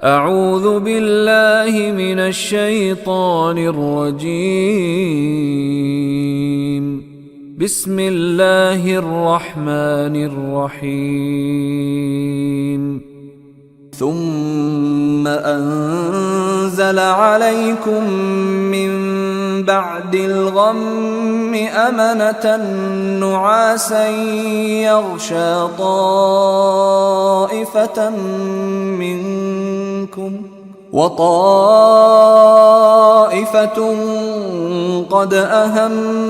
اعوذ باللہ من الشیطان الرجیم بسم اللہ الرحمن الرحیم ثم انزل علیکم من بعد الغم امنة نعاسا یغشا طائفة منکم وطائفة قد أهمتهم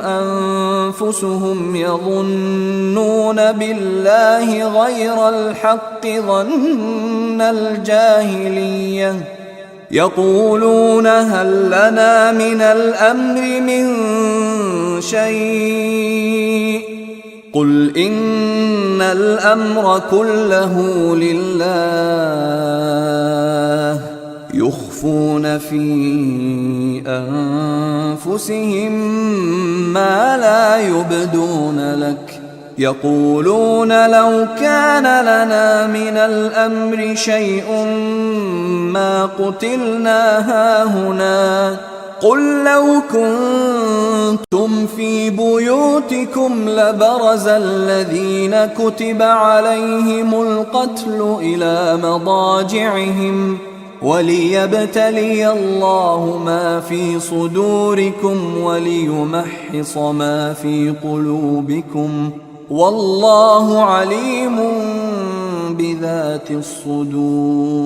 أنفسهم يظنون بالله غير الحق ظن الجاهلية يقولون هل لنا من الأمر من شيء قل ان الامر كله لله يخفون في انفسهم ما لا يبدون لك يقولون لو كان لنا من الامر شيء ما قتلنا هاهنا قل لو كنتم في بيوتكم لبرز الذين كتب عليهم القتل إلى مضاجعهم وليبتلي الله ما في صدوركم وليمحص ما في قلوبكم والله عليم بذات الصدور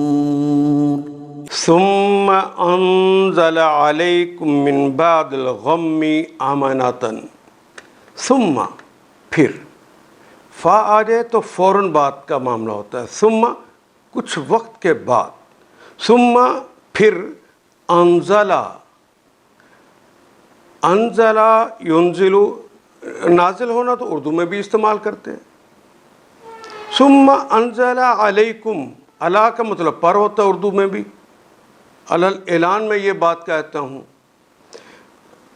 ثم انزل علیکم من بعد الغم امنة ثم پھر فا آ جائے تو فوراً بات کا معاملہ ہوتا ہے. ثم کچھ وقت کے بعد. ثم پھر انزلہ ینزل نازل ہونا تو اردو میں بھی استعمال کرتے ہیں. ثم انزل علیکم علا کا مطلب پر ہوتا ہے اردو میں بھی. اعلان میں یہ بات کہتا ہوں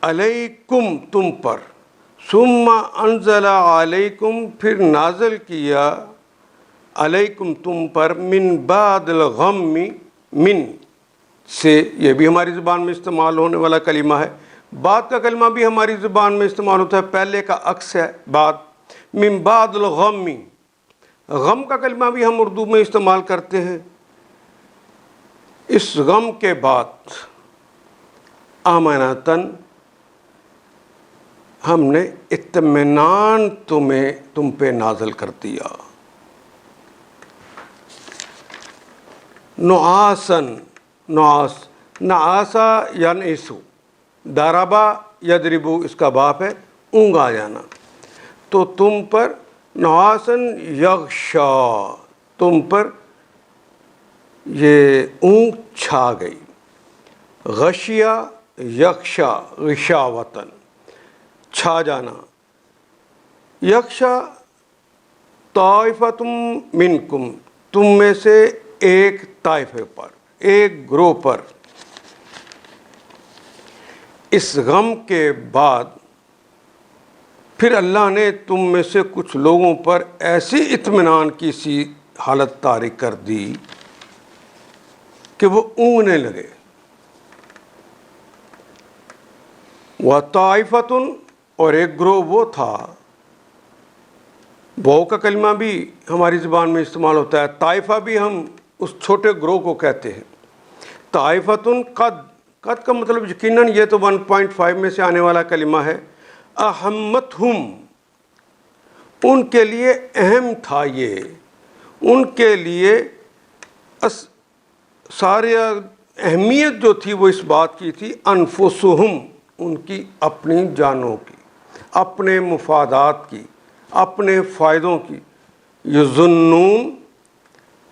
علیکم تم پر. ثم انزل علیکم پھر نازل کیا علیکم تم پر من بعد الغم من سے یہ بھی ہماری زبان میں استعمال ہونے والا کلمہ ہے. بعد کا کلمہ بھی ہماری زبان میں استعمال ہوتا ہے, پہلے کا عکس ہے بعد. من بعد الغم غم کا کلمہ بھی ہم اردو میں استعمال کرتے ہیں. اس غم کے بعد امنتاً ہم نے اطمینان تم پہ نازل کر دیا. نعاسن نعاسا ینعسو ضربا یضربو اس کا باپ ہے اونگ آ جانا. تو تم پر نعاسن یغشا تم پر یہ اونگ چھا گئی. غشیہ یغشا غشاوتن چھا جانا. یغشا طائفۃ منکم تم میں سے ایک طائفے پر ایک گروہ پر. اس غم کے بعد پھر اللہ نے تم میں سے کچھ لوگوں پر ایسی اطمینان کی سی حالت طاری کر دی کہ وہ اونگنے لگے. وطائفۃ اور ایک گروہ وہ تھا. وہ کا کلمہ بھی ہماری زبان میں استعمال ہوتا ہے. طائفہ بھی ہم اس چھوٹے گروہ کو کہتے ہیں. طائفۃ قد کا مطلب یقیناً یہ تو 1.5 میں سے آنے والا کلمہ ہے. اہمتہم ان کے لیے اہم تھا. یہ ان کے لیے سارے اہمیت جو تھی وہ اس بات کی تھی انفسہم ان کی اپنی جانوں کی, اپنے مفادات کی, اپنے فائدوں کی. یظنون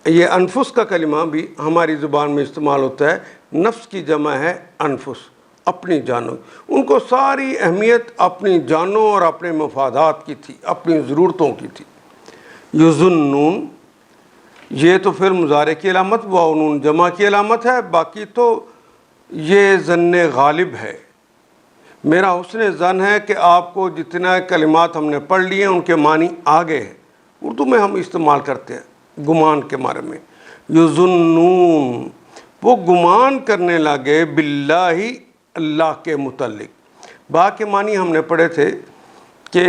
یہ انفس کا کلمہ بھی ہماری زبان میں استعمال ہوتا ہے. نفس کی جمع ہے انفس, اپنی جانوں. ان کو ساری اہمیت اپنی جانوں اور اپنے مفادات کی تھی, اپنی ضرورتوں کی تھی. یظنون یہ تو پھر مضارع کی علامت واؤ جمع کی علامت ہے. باقی تو یہ ظن غالب ہے. میرا حسن ظن ہے کہ آپ کو جتنا کلمات ہم نے پڑھ لیے ہیں ان کے معنی آگے ہیں. اردو میں ہم استعمال کرتے ہیں گمان کے بارے میں. یظنون وہ گمان کرنے لگے باللہ اللہ کے متعلق۔ با کے معنی ہم نے پڑھے تھے کہ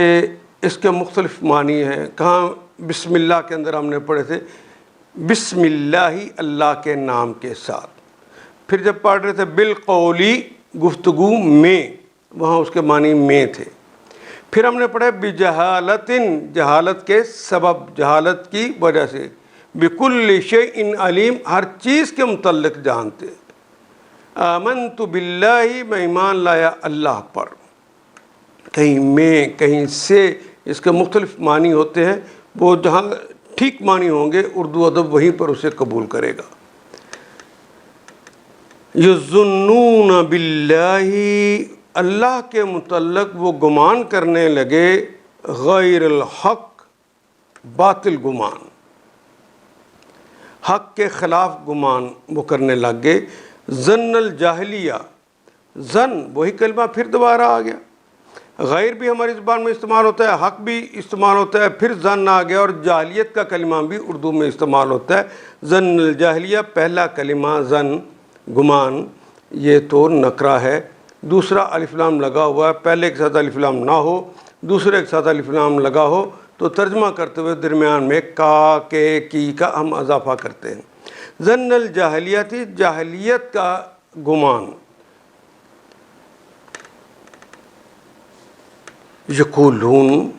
اس کے مختلف معنی ہیں۔ کہاں بسم اللہ کے اندر ہم نے پڑھے تھے بسم اللہ اللہ کے نام کے ساتھ۔ پھر جب پڑھ رہے تھے بالقولی گفتگو میں، وہاں اس کے معنی میں تھے۔ پھر ہم نے پڑھا بجہالتن جہالت کے سبب، جہالت کی وجہ سے، بکل شیء علیم ہر چیز کے متعلق جانتے۔ آمنت باللہ میں ایمان لایا اللہ پر، کہیں میں کہیں سے، اس کے مختلف معنی ہوتے ہیں، وہ جہاں ٹھیک معنی ہوں گے اردو ادب وہیں پر اسے قبول کرے گا۔ یظنون باللہ اللہ کے متعلق وہ گمان کرنے لگے، غیر الحق باطل گمان، حق کے خلاف گمان وہ کرنے لگ گئے۔ ظن الجاہلیہ، ظن وہی کلمہ پھر دوبارہ آ گیا، غیر بھی ہماری زبان میں استعمال ہوتا ہے، حق بھی استعمال ہوتا ہے، پھر ظن آ گیا، اور جاہلیت کا کلمہ بھی اردو میں استعمال ہوتا ہے۔ ظن الجاہلیہ پہلا کلمہ ظن گمان، یہ تو نکرہ ہے، دوسرا الف لام لگا ہوا ہے، پہلے کے ساتھ الف لام نہ ہو، دوسرے کے ساتھ الف لام لگا ہو تو ترجمہ کرتے ہوئے درمیان میں کا کے کی کا ہم اضافہ کرتے ہیں۔ ظن الجاہلیتی جاہلیت کا گمان۔ یقولون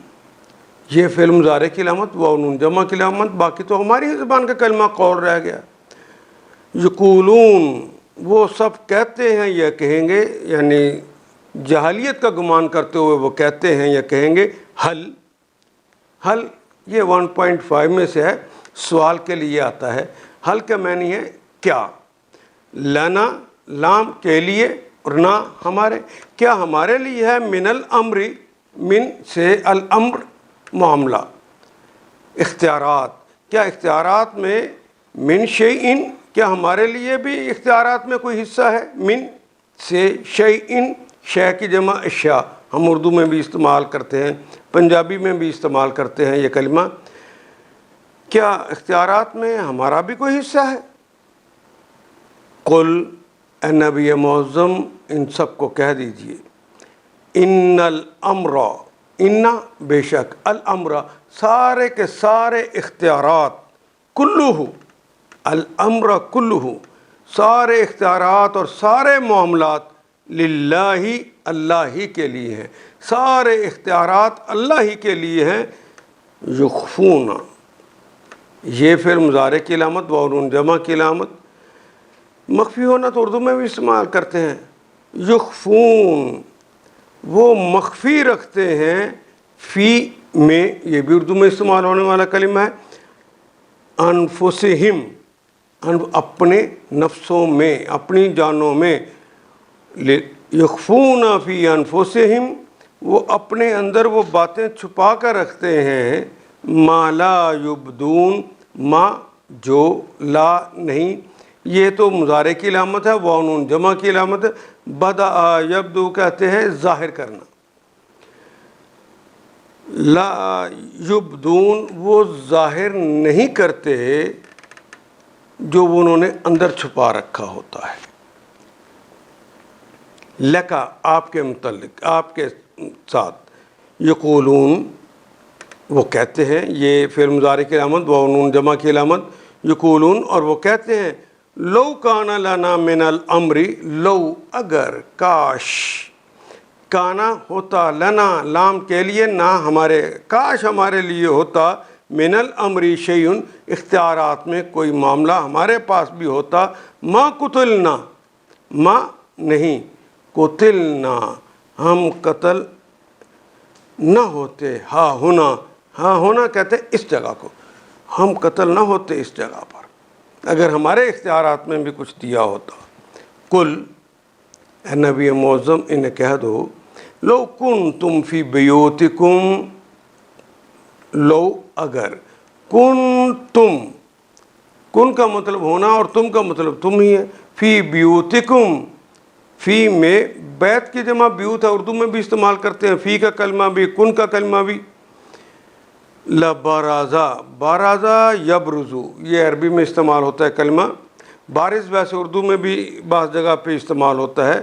یہ فعل مضارع کی علامت، واو نون جمع کی علامت، باقی تو ہماری زبان کا کلمہ قول رہ گیا۔ یقولون وہ سب کہتے ہیں یا کہیں گے، یعنی جاہلیت کا گمان کرتے ہوئے وہ کہتے ہیں یا کہیں گے، حل حل یہ 1.5 میں سے ہے، سوال کے لیے آتا ہے۔ حل کا معنی ہے کیا، لنا لام کے لیے اور نہ ہمارے، کیا ہمارے لیے ہے، من الامر من سے الامر معاملہ، اختیارات، کیا اختیارات میں من شیئن کیا ہمارے لیے بھی اختیارات میں کوئی حصہ ہے، من سے شیئن شے کی جمع اشیاء، ہم اردو میں بھی استعمال کرتے ہیں، پنجابی میں بھی استعمال کرتے ہیں یہ کلمہ، کیا اختیارات میں ہمارا بھی کوئی حصہ ہے؟ قل اے نبی معظم ان سب کو کہہ دیجئے، ان الامر ان بے شک، الامر سارے کے سارے اختیارات، کلہ الامر کلہ سارے اختیارات اور سارے معاملات، للہ اللہ ہی کے لیے ہیں، سارے اختیارات اللہ ہی کے لیے ہیں۔ یخفون یہ فعل مضارع کی علامت، واو نون جمع کی علامت، مخفی ہونا تو اردو میں بھی استعمال کرتے ہیں۔ یخفون وہ مخفی رکھتے ہیں، فی میں یہ بھی اردو میں استعمال ہونے والا کلمہ ہے، انفسہم اپنے نفسوں میں، اپنی جانوں میں، یخفون فی انفسہم وہ اپنے اندر وہ باتیں چھپا کر رکھتے ہیں، ما لا یبدون ما جو لا نہیں، یہ تو مضارع کی علامت ہے، واو نون جمع کی علامت ہے۔ بدأ یبدو کہتے ہیں ظاہر کرنا، لا یبدون وہ ظاہر نہیں کرتے جو انہوں نے اندر چھپا رکھا ہوتا ہے۔ لکا آپ کے متعلق، آپ کے ساتھ، یقولون وہ کہتے ہیں، یہ فعل مضارع کی علامت، واو نون جمع کی علامت، یقولون اور وہ کہتے ہیں، لو کان لنا من الامر لو اگر، کاش، کانا ہوتا، لنا لام کے لیے نہ ہمارے، کاش ہمارے لیے ہوتا، من الامر شیئن اختیارات میں کوئی معاملہ ہمارے پاس بھی ہوتا، ما قتلنا ما نہیں، قتلنا ہم قتل نہ ہوتے، ہاں ہونا کہتے ہیں اس جگہ کو، ہم قتل نہ ہوتے اس جگہ پر اگر ہمارے اختیارات میں بھی کچھ دیا ہوتا۔ قل اے نبی معظم انہیں کہہ دو، لو کنتم فی بیوتکم، لو اگر، کنتم کن کا مطلب ہونا اور تم کا مطلب تم ہی ہے، فی بیوتکم فی میں بیت کی جمع بیوت ہے، اردو میں بھی استعمال کرتے ہیں، فی کا کلمہ بھی کن کا کلمہ بھی، لبرازا، بارازا یبرزو، یہ عربی میں استعمال ہوتا ہے کلمہ. بارز ویسے اردو میں بھی بعض جگہ پہ استعمال ہوتا ہے،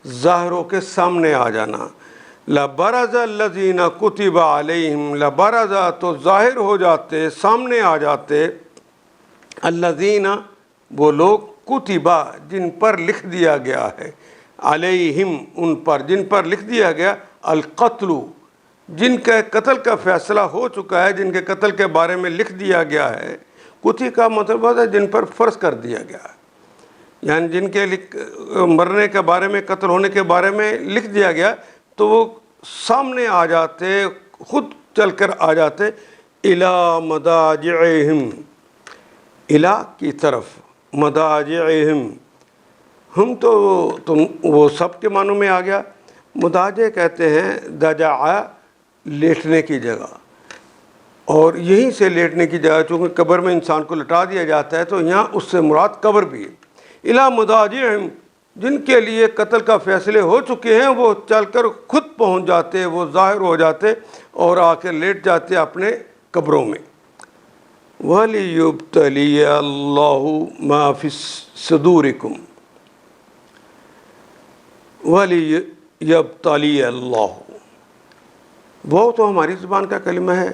ظاہر ہو کے سامنے آ جانا. لبرزا الذین کتب علیہم، لبرزا تو ظاہر ہو جاتے، سامنے آ جاتے، الذین وہ لوگ، کتبا جن پر لکھ دیا گیا ہے، علیہم ان پر جن پر لکھ دیا گیا، القتل جن کے قتل کا فیصلہ ہو چکا ہے، جن کے قتل کے بارے میں لکھ دیا گیا ہے. کتی کا مطلب ہے جن پر فرض کر دیا گیا ہے، یعنی جن کے مرنے کے بارے میں، قتل ہونے کے بارے میں لکھ دیا گیا تو وہ سامنے آ جاتے، خود چل کر آ جاتے. الی مضاجعہم، الی کی طرف، مضاجعہم ہم تو تم وہ سب کے معنوں میں آ گیا. مضاجع کہتے ہیں ضجع لیٹنے کی جگہ، اور یہیں سے لیٹنے کی جگہ، چونکہ قبر میں انسان کو لٹا دیا جاتا ہے تو یہاں اس سے مراد قبر بھی ہے. الی مضاجعہم جن کے لیے قتل کا فیصلے ہو چکے ہیں وہ چل کر خود پہنچ جاتے، وہ ظاہر ہو جاتے اور آ کے لیٹ جاتے اپنے قبروں میں. وَلِيُبْتَلِيَ اللَّهُ مَا فِي صُدُورِكُمْ، وَلِيُبْتَلِيَ اللَّهُ وہ تو ہماری زبان کا کلمہ ہے.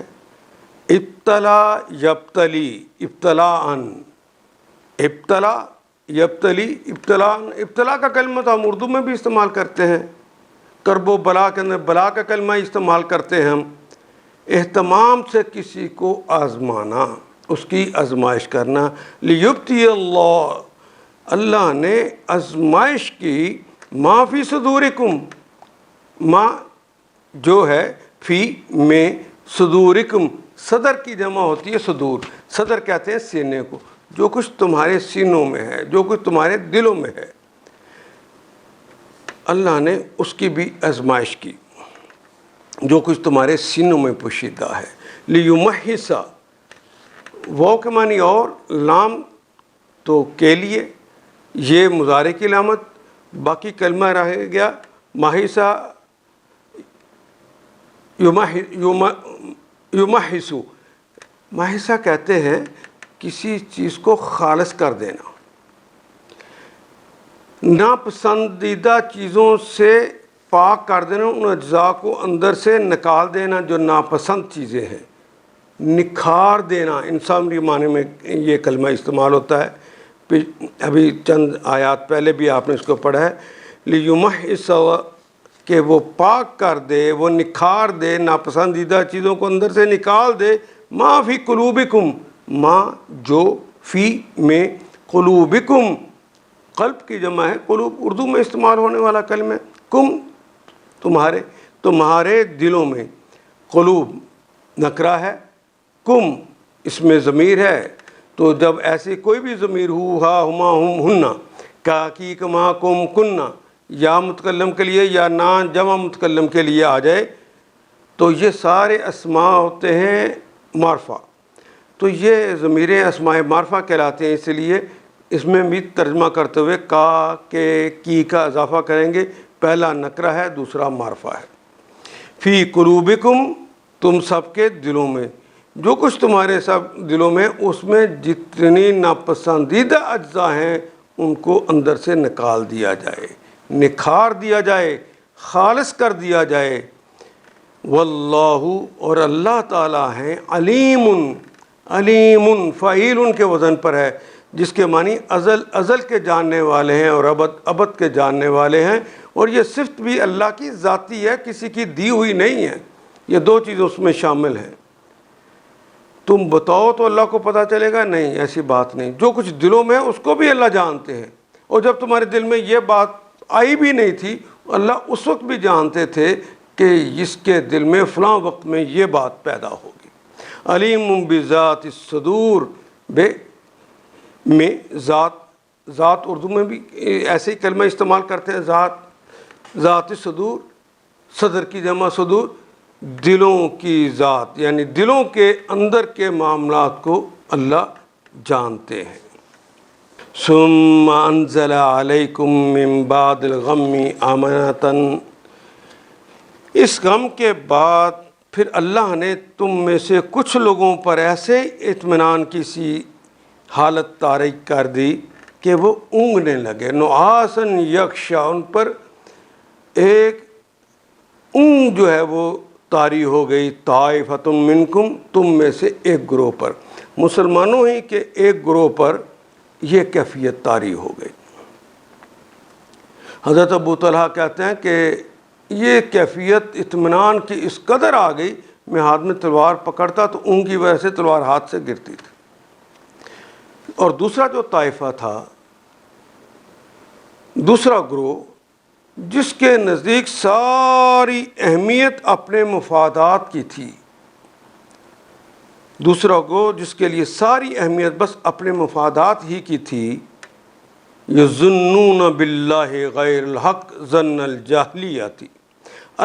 ابتلا یبتلی، ابتلاءً، ابتلا یبتلی، ابتلاءً، ابتلا کا کلمہ تو ہم اردو میں بھی استعمال کرتے ہیں، کرب و بلا کے اندر بلا کا کلمہ استعمال کرتے ہیں ہم. اہتمام سے کسی کو آزمانا، اس کی آزمائش کرنا. لیبتی اللہ، اللہ نے آزمائش کی، ما فی صدورکم، ما جو ہے، فی میں، صدورکم صدر کی جمع ہوتی ہے صدور، صدر کہتے ہیں سینے کو، جو کچھ تمہارے سینوں میں ہے، جو کچھ تمہارے دلوں میں ہے، اللہ نے اس کی بھی آزمائش کی، جو کچھ تمہارے سینوں میں پوشیدہ ہے. لیمحص، واو کے معنی اور، لام تو کے لیے، یہ مضارع کی علامت، باقی کلمہ رہ گیا محیصہ، یمحص، محیصہ کہتے ہیں کسی چیز کو خالص کر دینا، ناپسندیدہ چیزوں سے پاک کر دینا، ان اجزاء کو اندر سے نکال دینا جو ناپسند چیزیں ہیں، نکھار دینا. انسانی معنی میں یہ کلمہ استعمال ہوتا ہے، ابھی چند آیات پہلے بھی آپ نے اس کو پڑھا ہے. لیمحص کہ وہ پاک کر دے، وہ نکھار دے، ناپسندیدہ چیزوں کو اندر سے نکال دے. ما فی قلوبکم، ما جو، فی میں، قلوبکم قلب کی جمع ہے، قلوب اردو میں استعمال ہونے والا کلمہ، کم تمہارے دلوں میں، قلوب نکرہ ہے، کم اس میں ضمیر ہے، تو جب ایسی کوئی بھی ضمیر ہو، ہا ہما ہم ہننا، کا کی کما کم کننا، یا متکلم کے لیے یا نا جمع متکلم کے لیے آ جائے تو یہ سارے اسماء ہوتے ہیں معرفہ، تو یہ ضمیریں اسماء معرفہ کہلاتے ہیں. اس لیے اس میں بھی ترجمہ کرتے ہوئے کا کے کی کا اضافہ کریں گے، پہلا نکرہ ہے، دوسرا معرفہ ہے. فی قلوبکم تم سب کے دلوں میں، جو کچھ تمہارے سب دلوں میں، اس میں جتنی ناپسندیدہ اجزاء ہیں ان کو اندر سے نکال دیا جائے، نکھار دیا جائے، خالص کر دیا جائے. واللہ اور اللہ تعالیٰ ہیں، علیم، علیم فعیل کے وزن پر ہے، جس کے معنی ازل کے جاننے والے ہیں اور ابد کے جاننے والے ہیں. اور یہ صفت بھی اللہ کی ذاتی ہے، کسی کی دی ہوئی نہیں ہے، یہ دو چیزیں اس میں شامل ہیں. تم بتاؤ تو اللہ کو پتہ چلے گا؟ نہیں، ایسی بات نہیں. جو کچھ دلوں میں ہے اس کو بھی اللہ جانتے ہیں، اور جب تمہارے دل میں یہ بات آئی بھی نہیں تھی، اللہ اس وقت بھی جانتے تھے کہ اس کے دل میں فلاں وقت میں یہ بات پیدا ہوگی. علیم بذات الصدور، بے میں ذات اردو میں بھی ایسے ہی کلمہ استعمال کرتے ہیں، ذات صدور، صدر کی جمع صدور، دلوں کی ذات، یعنی دلوں کے اندر کے معاملات کو اللہ جانتے ہیں. ثم انزل علیکم من بعد الغم امنۃ، اس غم کے بعد پھر اللہ نے تم میں سے کچھ لوگوں پر ایسے اطمینان کی سی حالت تاریک کر دی کہ وہ اونگنے لگے، نعاسن یکشا، ان پر ایک اونگ جو ہے وہ طاری ہو گئی، طائفۃ منکم، تم میں سے ایک گروہ پر، مسلمانوں ہی کے ایک گروہ پر یہ کیفیت طاری ہو گئی۔ حضرت ابو طلحہ کہتے ہیں کہ یہ کیفیت اطمینان کی اس قدر آ گئی، میں ہاتھ میں تلوار پکڑتا تو اون کی وجہ سے تلوار ہاتھ سے گرتی تھی۔ اور دوسرا جو طائفہ تھا، دوسرا گروہ، جس کے نزدیک ساری اہمیت اپنے مفادات کی تھی، دوسرا گروہ جس کے لیے ساری اہمیت بس اپنے مفادات ہی کی تھی، یظنون باللہ غیر الحق ظن الجاہلیہ،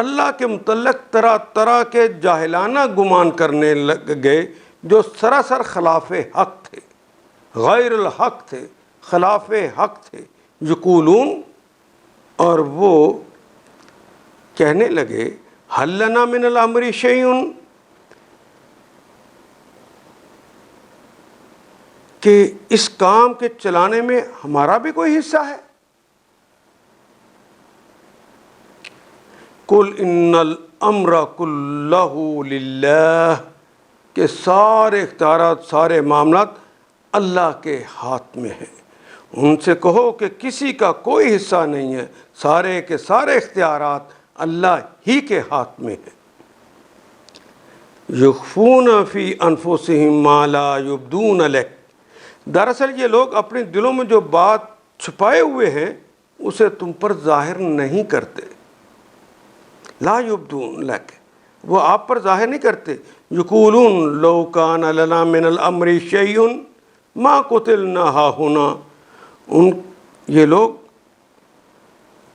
اللہ کے متعلق طرح طرح کے جاہلانہ گمان کرنے لگ گئے جو سراسر خلاف حق تھے، غیر الحق تھے، خلاف حق تھے۔ یقولون، اور وہ کہنے لگے، حل لنا من الامر شیء، کہ اس کام کے چلانے میں ہمارا بھی کوئی حصہ ہے۔ قل ان الامر کلہ للہ، کہ سارے اختیارات، سارے معاملات اللہ کے ہاتھ میں ہیں۔ ان سے کہو کہ کسی کا کوئی حصہ نہیں ہے، سارے کے سارے اختیارات اللہ ہی کے ہاتھ میں ہیں۔ یخفون فی انفسہم ما لا یبدون لک، دراصل یہ لوگ اپنے دلوں میں جو بات چھپائے ہوئے ہیں اسے تم پر ظاہر نہیں کرتے۔ لا یبدون لک، وہ آپ پر ظاہر نہیں کرتے۔ یقولون لو کان لنا من الامر شیء ما قتلنا ہاہنا، یہ لوگ،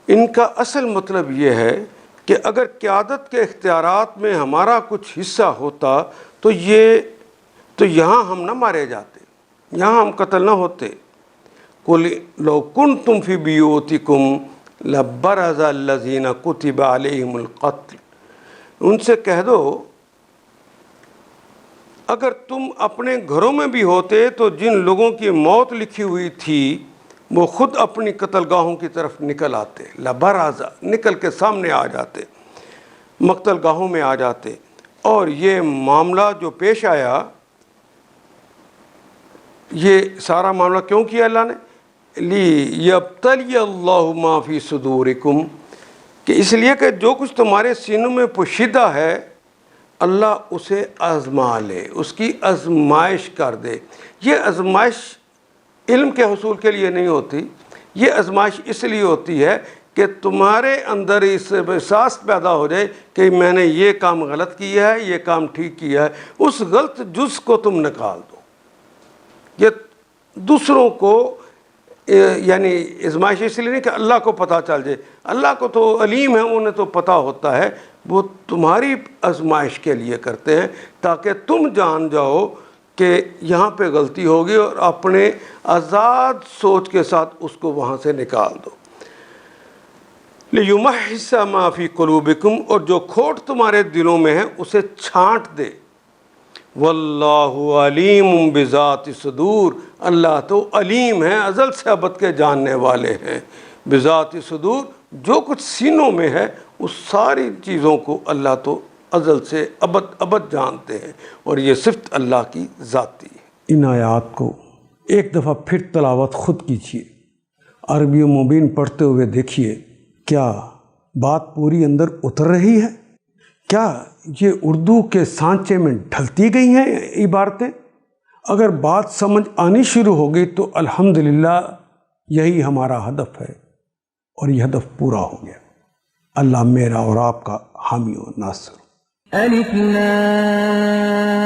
ان کا اصل مطلب یہ ہے کہ اگر قیادت کے اختیارات میں ہمارا کچھ حصہ ہوتا تو یہاں ہم نہ مارے جاتے، یہاں ہم قتل نہ ہوتے۔ قل لو کنتم فی بیوتکم لبرز الذین کتب علیہم القتل، ان سے کہہ دو اگر تم اپنے گھروں میں بھی ہوتے تو جن لوگوں کی موت لکھی ہوئی تھی وہ خود اپنی قتل گاہوں کی طرف نکل آتے، لبرز، نکل کے سامنے آ جاتے، مقتل گاہوں میں آ جاتے۔ اور یہ معاملہ جو پیش آیا، یہ سارا معاملہ کیوں کیا اللہ نے؟ لیبتلی اللہ ما فی صدورکم، کہ اس لیے کہ جو کچھ تمہارے سینوں میں پوشیدہ ہے اللہ اسے آزما لے، اس کی آزمائش کر دے۔ یہ آزمائش علم کے حصول کے لیے نہیں ہوتی، یہ آزمائش اس لیے ہوتی ہے کہ تمہارے اندر اس احساس پیدا ہو جائے کہ میں نے یہ کام غلط کیا ہے، یہ کام ٹھیک کیا ہے، اس غلط جز کو تم نکال دو۔ یہ دوسروں کو، یعنی آزمائش اس لیے نہیں کہ اللہ کو پتہ چل جائے، اللہ کو تو علیم ہے، انہیں تو پتہ ہوتا ہے، وہ تمہاری آزمائش کے لیے کرتے ہیں تاکہ تم جان جاؤ کہ یہاں پہ غلطی ہوگی اور اپنے آزاد سوچ کے ساتھ اس کو وہاں سے نکال دو۔ لِيُمَحِّصَ مَا فِي قُلُوبِكُمْ، اور جو کھوٹ تمہارے دلوں میں ہے اسے چھانٹ دے۔ وَاللَّهُ عَلِيمٌ بِذَاتِ الصُّدُورِ، اللہ تو علیم ہے، ازل سے ابد کے جاننے والے ہیں۔ بذات صدور، جو کچھ سینوں میں ہے اس ساری چیزوں کو اللہ تو ازل سے ابد جانتے ہیں، اور یہ صرف اللہ کی ذاتی ہے۔ ان آیات کو ایک دفعہ پھر تلاوت خود کیجیے، عربی و مبین پڑھتے ہوئے دیکھیے کیا بات پوری اندر اتر رہی ہے، کیا یہ اردو کے سانچے میں ڈھلتی گئی ہیں عبارتیں۔ اگر بات سمجھ آنی شروع ہوگی تو الحمدللہ یہی ہمارا ہدف ہے، اور یہ ہدف پورا ہو گیا۔ اللہ میرا اور آپ کا حامی و ناصر۔ الف لام